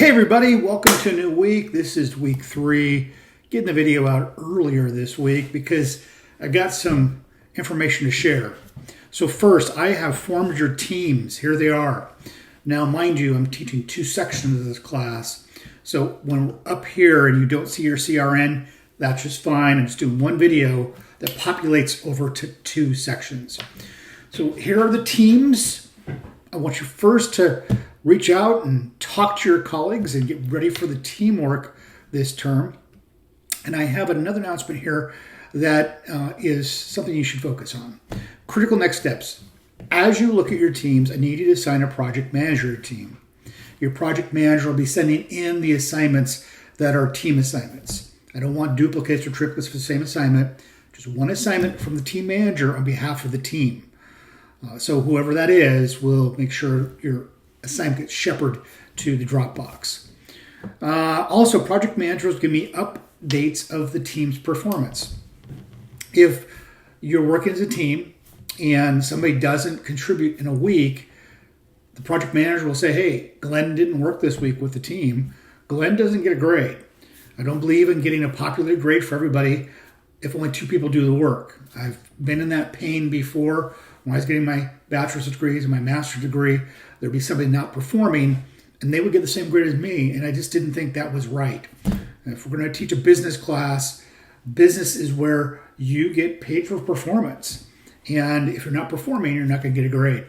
Hey everybody, welcome to a new week. This is week 3. Getting the video out earlier this week because I got some information to share. So first, I have formed your teams. Here they are. Now, mind you, I'm teaching 2 sections of this class. So when we're up here and you don't see your CRN, that's just fine. I'm just doing one video that populates over to 2 sections. So here are the teams. I want you first to reach out and talk to your colleagues and get ready for the teamwork this term. And I have another announcement here that is something you should focus on. Critical next steps. As you look at your teams, I need you to assign a project manager to your team. Your project manager will be sending in the assignments that are team assignments. I don't want duplicates or triplets for the same assignment. Just one assignment from the team manager on behalf of the team. So whoever that is will make sure your assignment gets shepherded to the Dropbox. Also, project managers give me updates of the team's performance. If you're working as a team and somebody doesn't contribute in a week, the project manager will say, hey, Glenn didn't work this week with the team. Glenn doesn't get a grade. I don't believe in getting a popular grade for everybody if only 2 people do the work. I've been in that pain before. When I was getting my bachelor's degrees and my master's degree, there'd be somebody not performing and they would get the same grade as me, and I just didn't think that was right. If we're going to teach a business class, business is where you get paid for performance. And if you're not performing, you're not going to get a grade.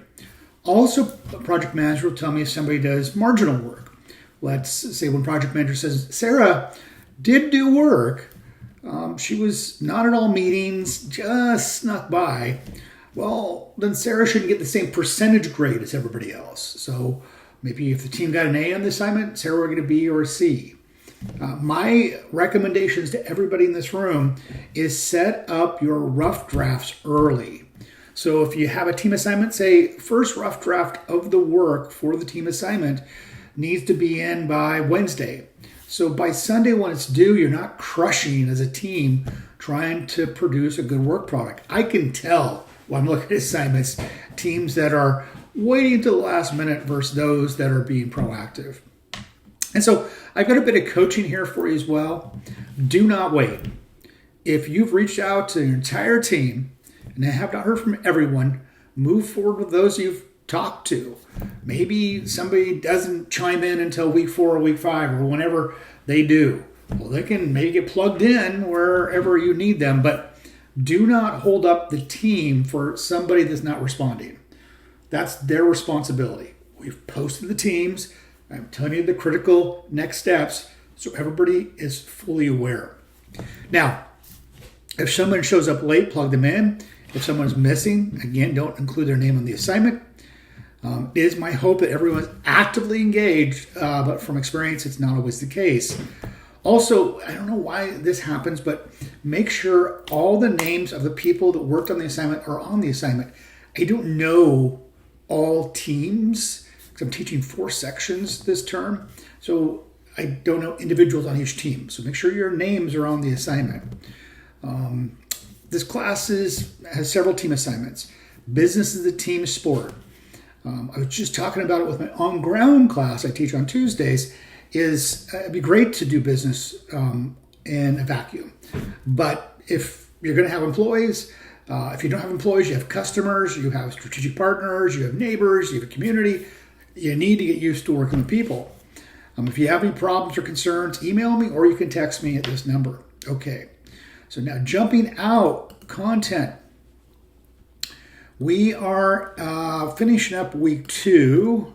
Also, a project manager will tell me if somebody does marginal work. Let's say when project manager says, Sarah did do work. She was not at all meetings, just snuck by. Well, then Sarah shouldn't get the same percentage grade as everybody else. So maybe if the team got an A on the assignment, Sarah would get a B or a C. My recommendations to everybody in this room is set up your rough drafts early. So if you have a team assignment, say first rough draft of the work for the team assignment needs to be in by Wednesday. So by Sunday when it's due, you're not crushing as a team trying to produce a good work product. I can tell when I'm looking at assignments, teams that are waiting until the last minute versus those that are being proactive. And so I've got a bit of coaching here for you as well. Do not wait. If you've reached out to your entire team and have not heard from everyone, move forward with those you've talked to. Maybe somebody doesn't chime in until week 4 or week 5 or whenever they do. Well, they can maybe get plugged in wherever you need them, but do not hold up the team for somebody that's not responding. That's their responsibility. We've posted the teams. I'm telling you the critical next steps so everybody is fully aware. Now, if someone shows up late, plug them in. If someone's missing, again, don't include their name on the assignment. It is my hope that everyone's actively engaged, but from experience, it's not always the case. Also, I don't know why this happens, but make sure all the names of the people that worked on the assignment are on the assignment. I don't know all teams because I'm teaching 4 sections this term, so I don't know individuals on each team. So make sure your names are on the assignment. This class has several team assignments. Business is a team sport. I was just talking about it with my on-ground class I teach on Tuesdays. It'd be great to do business in a vacuum. But if you're going to have employees, if you don't have employees, you have customers, you have strategic partners, you have neighbors, you have a community, you need to get used to working with people. If you have any problems or concerns, email me or you can text me at this number. Okay, so now jumping out, content. We are finishing up week 2.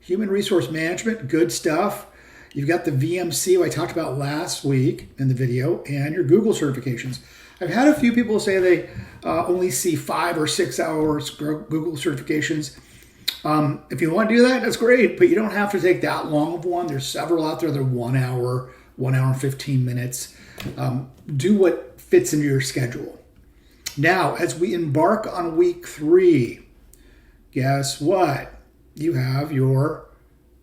Human resource management, good stuff. You've got the VMC I talked about last week in the video and your Google certifications. I've had a few people say they only see 5 or 6 hours Google certifications. If you want to do that, that's great, but you don't have to take that long of one. There's several out there. They're 1 hour, 1 hour and 15 minutes. Do what fits into your schedule. Now, as we embark on week 3, guess what? You have your,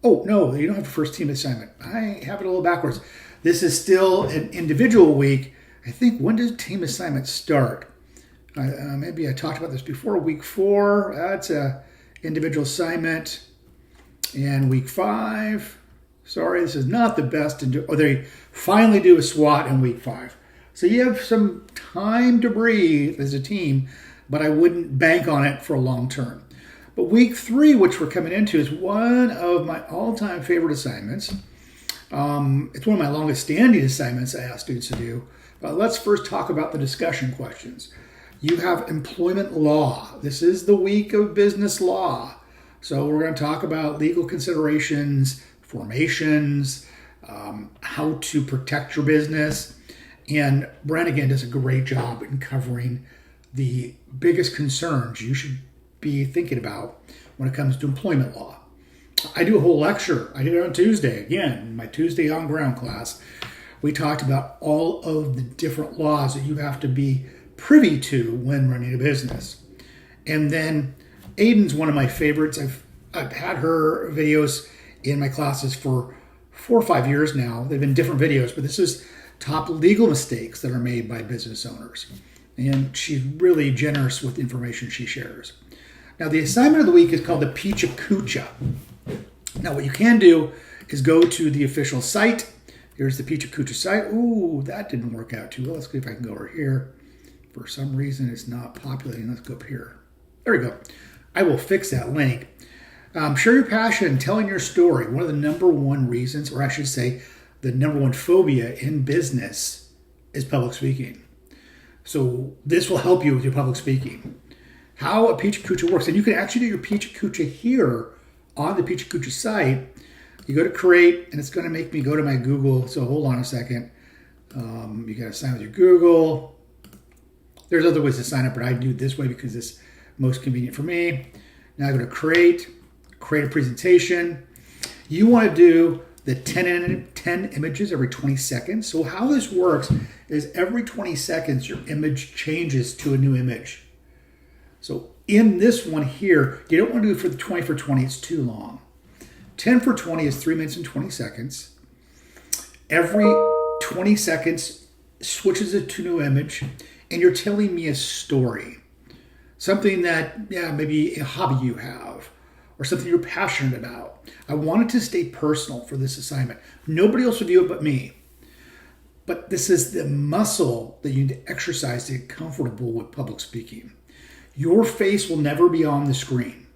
oh no, you don't have a first team assignment. I have it a little backwards. This is still an individual week. I think, when does team assignments start? Maybe I talked about this before. Week 4, that's a individual assignment. And week 5, sorry, this is not the best to do. Or they finally do a SWOT in week 5. So you have some time to breathe as a team, but I wouldn't bank on it for a long term. But week 3, which we're coming into, is one of my all-time favorite assignments. It's one of my longest standing assignments I ask students to do. But let's first talk about the discussion questions. You have employment law. This is the week of business law. So we're going to talk about legal considerations, formations, how to protect your business. And Brannigan does a great job in covering the biggest concerns you should be thinking about when it comes to employment law. I do a whole lecture. I did it on Tuesday. Again, in my Tuesday on ground class, we talked about all of the different laws that you have to be privy to when running a business. And then Aiden's one of my favorites. I've had her videos in my classes for 4 or 5 years now. They've been different videos, but this is top legal mistakes that are made by business owners. And she's really generous with the information she shares. Now, the assignment of the week is called the PCC101F25W3. Now, what you can do is go to the official site. Here's the PCC101F25W3 site. Ooh, that didn't work out too well. Let's see if I can go over here. For some reason, it's not populating. Let's go up here. There we go. I will fix that link. Share your passion, telling your story. One of the number one reasons, or I should say, the number one phobia in business is public speaking. So this will help you with your public speaking. How a PCC101F25W3 works, and you can actually do your PCC101F25W3 here on the PCC101F25W3 site. You go to create, and it's going to make me go to my Google. So hold on a second. You got to sign with your Google. There's other ways to sign up, but I do it this way because it's most convenient for me. Now I go to create a presentation. You want to do the 10 images every 20 seconds. So how this works is every 20 seconds, your image changes to a new image. So in this one here, you don't want to do it for the 20 for 20, it's too long. 10 for 20 is 3 minutes and 20 seconds. Every 20 seconds switches it to a new image, and you're telling me a story. Something that, maybe a hobby you have, or something you're passionate about. I wanted to stay personal for this assignment. Nobody else will do it but me. But this is the muscle that you need to exercise to get comfortable with public speaking. Your face will never be on the screen.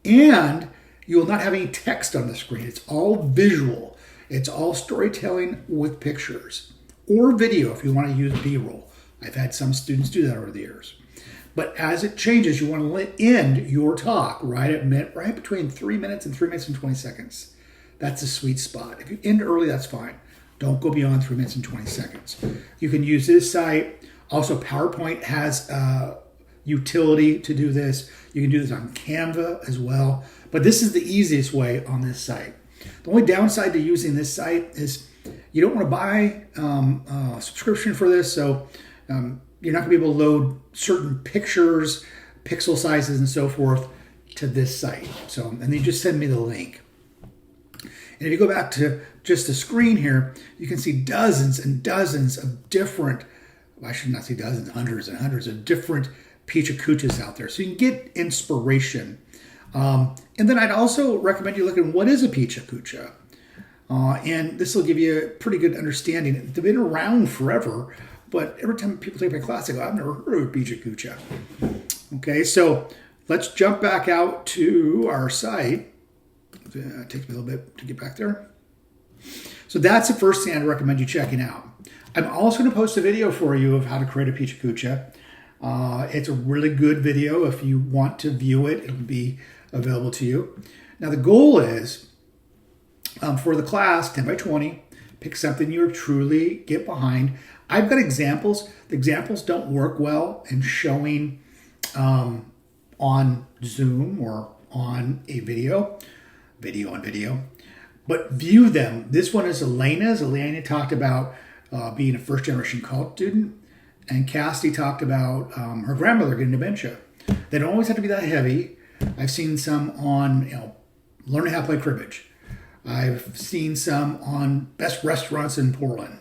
And you will not have any text on the screen. It's all visual. It's all storytelling with pictures. Or video if you want to use B-roll. I've had some students do that over the years. But as it changes, you want to end your talk right between 3 minutes and 3 minutes and 20 seconds. That's a sweet spot. If you end early, that's fine. Don't go beyond 3 minutes and 20 seconds. You can use this site. Also, PowerPoint has utility to do this. You can do this on Canva as well. But this is the easiest way on this site. The only downside to using this site is you don't want to buy a subscription for this. So you're not going to be able to load certain pictures, pixel sizes, and so forth to this site. So, and then you just send me the link. And if you go back to just the screen here, you can see dozens and dozens of different, I should not say dozens, hundreds and hundreds of different PCC101F25W3s out there. So you can get inspiration. And then I'd also recommend you look at what is a PCC101F25W3. And this will give you a pretty good understanding. They've been around forever, but every time people take my class, they go, I've never heard of a PCC101F25W3. Okay, so let's jump back out to our site. It takes me a little bit to get back there. So that's the first thing I'd recommend you checking out. I'm also going to post a video for you of how to create a PCC101F25W3. It's a really good video. If you want to view it, it'll be available to you. Now the goal is for the class, 10 by 20, pick something you truly get behind. I've got examples. The examples don't work well in showing on Zoom or on a video on video, but view them. This one is Elena's. Elena talked about being a first-generation college student, and Cassidy talked about her grandmother getting dementia. They don't always have to be that heavy. I've seen some on learning how to play cribbage. I've seen some on best restaurants in Portland.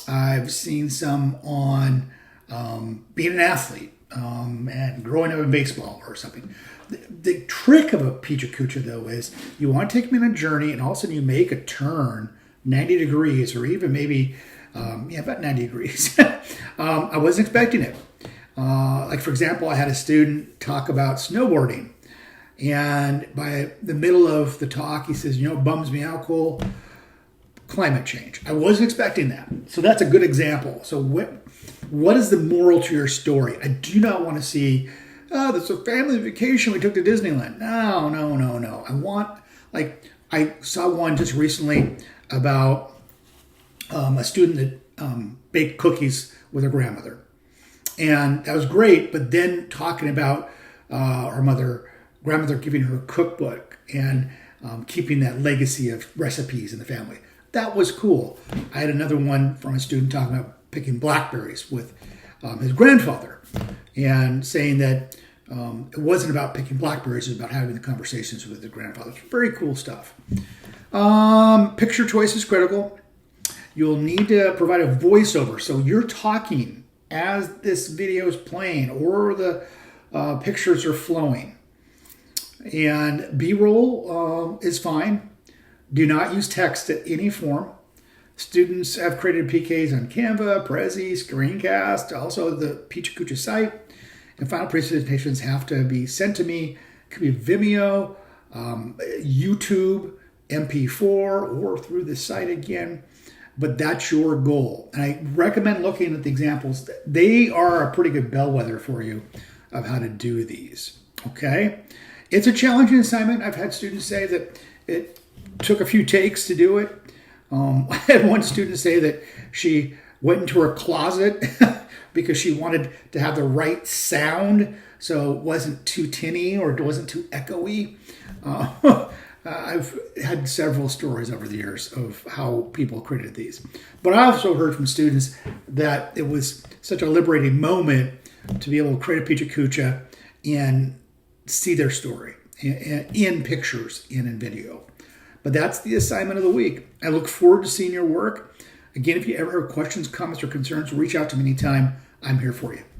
I've seen some on being an athlete. and growing up in baseball or something. The trick of a Pichacucha, though, is you want to take them in a journey, and all of a sudden you make a turn 90 degrees, or even maybe, about 90 degrees. I wasn't expecting it. Like, for example, I had a student talk about snowboarding. And by the middle of the talk, he says, it bums me out, Cole, climate change. I wasn't expecting that. So that's a good example. So what is the moral to your story? I do not want to see, there's a family vacation we took to Disneyland. No. I saw one just recently about a student that baked cookies with her grandmother. And that was great, but then talking about her grandmother giving her a cookbook and keeping that legacy of recipes in the family. That was cool. I had another one from a student talking about picking blackberries with his grandfather and saying that it wasn't about picking blackberries, it was about having the conversations with the grandfather. It's very cool stuff. Picture choice is critical. You'll need to provide a voiceover. So you're talking as this video is playing or the pictures are flowing. And B-roll is fine. Do not use text in any form. Students have created PKs on Canva, Prezi, Screencast, also the Pichacucha site. And final presentations have to be sent to me. It could be Vimeo, YouTube, MP4, or through the site again. But that's your goal. And I recommend looking at the examples. They are a pretty good bellwether for you of how to do these. Okay? It's a challenging assignment. I've had students say that it took a few takes to do it. I had one student say that she went into her closet because she wanted to have the right sound so it wasn't too tinny or it wasn't too echoey. I've had several stories over the years of how people created these. But I also heard from students that it was such a liberating moment to be able to create a Pichacucha and see their story in pictures and in video. But that's the assignment of the week. I look forward to seeing your work. Again, if you ever have questions, comments, or concerns, reach out to me anytime. I'm here for you.